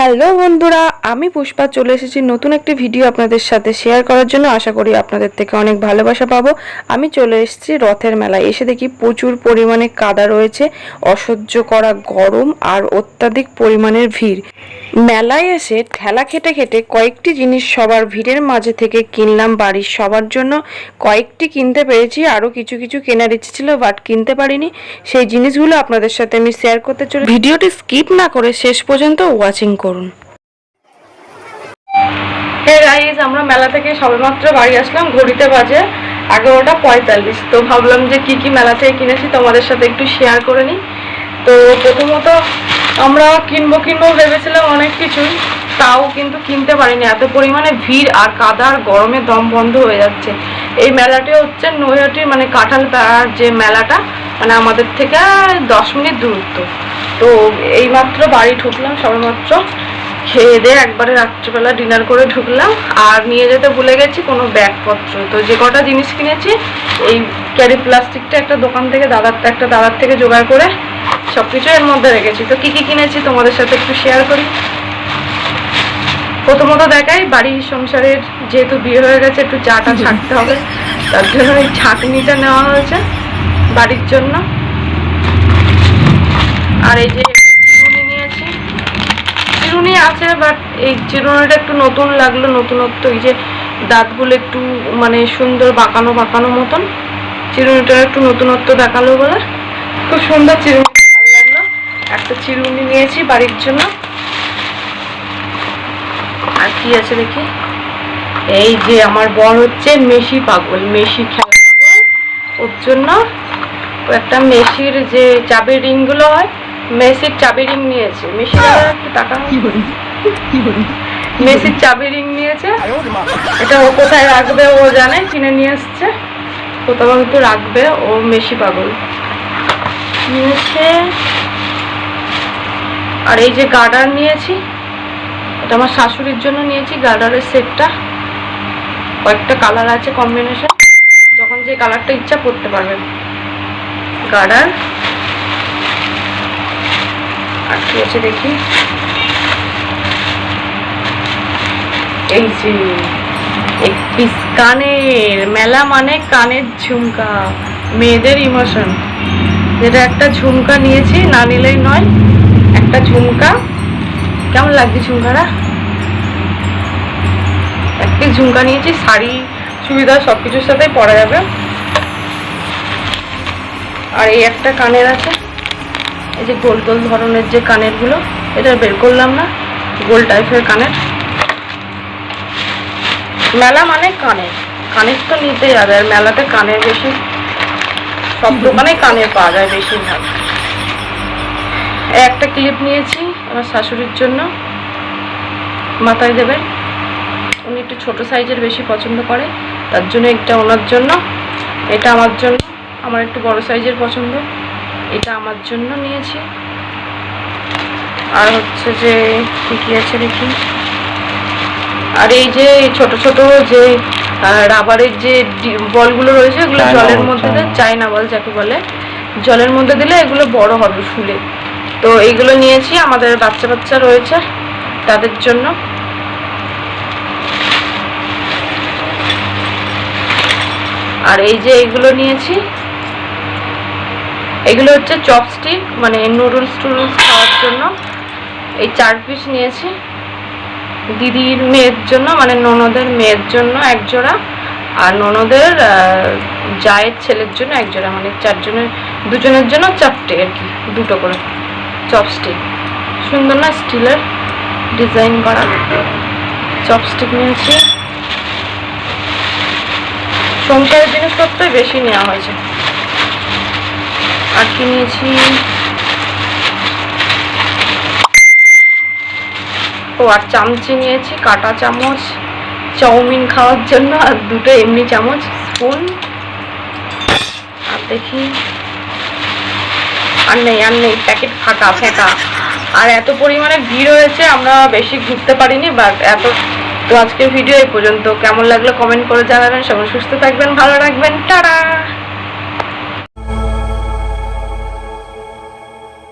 Hello বন্ধুরা, আমি পুষ্পা চলে এসেছি নতুন একটি ভিডিও আপনাদের সাথে শেয়ার করার জন্য। আশা করি আপনাদের থেকে অনেক ভালোবাসা পাবো। আমি চলে এসেছি রথের মেলায়। এসে দেখি প্রচুর পরিমাণে কাদা রয়েছে, অসহ্য করা গরম আর অত্যাধিক পরিমাণের ভিড়। মেলায় এসে ঠেলা খেটে খেটে কয়েকটি জিনিস সবার ভিড়ের মাঝে থেকে কিনলাম বাড়ির সবার জন্য। কয়েকটি কিনতে পেরেছি, আরও কিছু কিছু কেনার ইচ্ছে ছিল বাট কিনতে পারিনি। সেই জিনিসগুলো আপনাদের সাথে আমি শেয়ার করতে চলে। ভিডিওটি স্কিপ না করে শেষ পর্যন্ত ওয়াচিং করুন। হে গাইস, আমরা মেলা থেকে সবেমাত্র বাড়ি আসলাম। ঘড়িতে বাজে 11:45। তো ভাবলাম যে কি কি মেলা থেকে কিনেছি তোমাদের সাথে একটু শেয়ার করে নিই। তো প্রথমত আমরা কিনবো ভেবেছিলাম অনেক কিছুই, তাও কিন্তু কিনতে পারিনি। এত পরিমাণে ভিড় আর কাদা আর গরমে দম বন্ধ হয়ে যাচ্ছে। এই মেলাটি হচ্ছে নৈহাটির মানে কাঁঠালপাড়ার যে মেলাটা, মানে আমাদের থেকে 10 মিনিট দূরত্ব। তো এইমাত্র বাড়ি ঢুকলাম, সবেমাত্র খেয়ে দিয়ে একবারে রাত্রিবেলা ডিনার করে ঢুকলাম। আর নিয়ে যেতে ভুলে গেছি কোনো ব্যাগপত্র। তো যে কটা জিনিস কিনেছি এই ক্যারি প্লাস্টিকটা একটা দোকান থেকে দাদার থেকে জোগাড় করে সবকিছু এর মধ্যে রেখেছি। তো কি কি কিনেছি তোমাদের সাথে একটু শেয়ার করি। প্রথমত দেখাই, বাড়ি সংসারের যেহেতু বিয়ে হয়ে গেছে একটু চাটা ছাড়তে হবে, তার জন্য এই ছাঁকনিটা নেওয়া হয়েছে বাড়ির জন্য। আর এই যে চিরুনি নিয়েছি, চিরুনি আছে বাট এই চিরুনিটা একটু নতুন লাগলো, নতুনত্ব। এই যে দাঁতগুলো একটু মানে সুন্দর বাঁকানো বাঁকানো মতন, চিরুনিটা একটু নতুনত্ব দেখালো বলে খুব সুন্দর চিরুনিটা, ভালো লাগলো। একটা চিরুনি নিয়েছি বাড়ির জন্য। আর কি আছে দেখি, এই যে আমার বর হচ্ছে মেশি পাগল, মেশি খেলা পাগল। ওর জন্য একটা মেশির যে চাবি রিং গুলো হয়, মেসির চাবি রিং নিয়েছে। মেশির একটু টাকা মেসির চাবি রিং নিয়েছে। এটা ও কোথায় রাখবে ও জানে, কিনে নিয়ে এসছে। কোথাও হয়তো রাখবে, ও মেশি পাগল নিয়েছে। আর এই যে গার্ডার নিয়েছি, এটা আমার শাশুড়ির জন্য নিয়েছি। গার্ডারের সেটটা কয়েকটা কালার আছে কম্বিনেশন, যখন যে কালারটা ইচ্ছা পড়তে পারবেন। গার্ডার আর কি আছে দেখি, এই যে এক পিস কানের, মেলা মানে কানের ঝুমকা, মেয়েদের ইমোশন। যেটা একটা ঝুমকা নিয়েছি, না নিলেই নয়। একটা ঝুমকা, কেমন লাগছে ঝুমকাটা? এক পিস ঝুমকা নিয়েছি, শাড়ি চুড়িদার সবকিছুর সাথেই পরা যাবে। আর এই একটা কানের আছে, এই যে গোল গোল ধরনের যে কানের গুলো, এটা বের করলাম না, গোল টাইপের কানের। মেলা মানে কানের, কানের তো নিতেই যাবে। আর মেলাতে কানের বেশি, সব দোকানে কানের পাওয়া যায় বেশিরভাগ। একটা ক্লিপ নিয়েছি আমার শাশুড়ির জন্য, মাথায় দেবেন। উনি একটু ছোট সাইজের বেশি পছন্দ করে, তার জন্য এটা ওনার জন্য। এটা আমার জন্য, আমার একটু বড় সাইজের পছন্দ, এটা আমার জন্য নিয়েছি। আর হচ্ছে যে কি আছে দেখি, আর এই যে ছোট ছোট যে রাবারের যে বলগুলো রয়েছে, এগুলো জলের মধ্যে দিলে, চায়না বল যাকে বলে, জলের মধ্যে দিলে এগুলো বড় হবে ফুলে। তো এইগুলো নিয়েছি, আমাদের বাচ্চা বাচ্চা রয়েছে তাদের জন্য। আর এই যে এইগুলো নিয়েছি, এগুলো হচ্ছে চপস্টিক, মানে নুডলস খাওয়ার জন্য। এই 4 পিস নিয়েছি দিদির মেয়ের জন্য, মানে ননদের মেয়ের জন্য এক জোড়া, আর ননদের জায়ের ছেলের জন্য এক জোড়া, মানে 4 জনের, দুজনের জন্য 4টে আর কি, 2টো করে চপস্টিক। সুন্দর না, স্টিলের ডিজাইন করা চপস্টিক নিয়েছি। সংসারের জিনিসপত্রই বেশি নেওয়া হয়েছে। আর কি নিয়েছি, ও আর চামচি নিয়েছি, কাঁটা চামচ চাউমিন খাওয়ার জন্য, আর 2টো এমনি চামচ, স্পুন। আর দেখি, আর নেই, প্যাকেট ফাঁকা। আর এত পরিমাণে ভিড় হয়েছে, আমরা বেশি ঘুরতে পারিনি। বাট তো আজকের ভিডিও এই পর্যন্ত। কেমন লাগলো কমেন্ট করে জানাবেন। সবাই সুস্থ থাকবেন, ভালো রাখবেন, টাটা।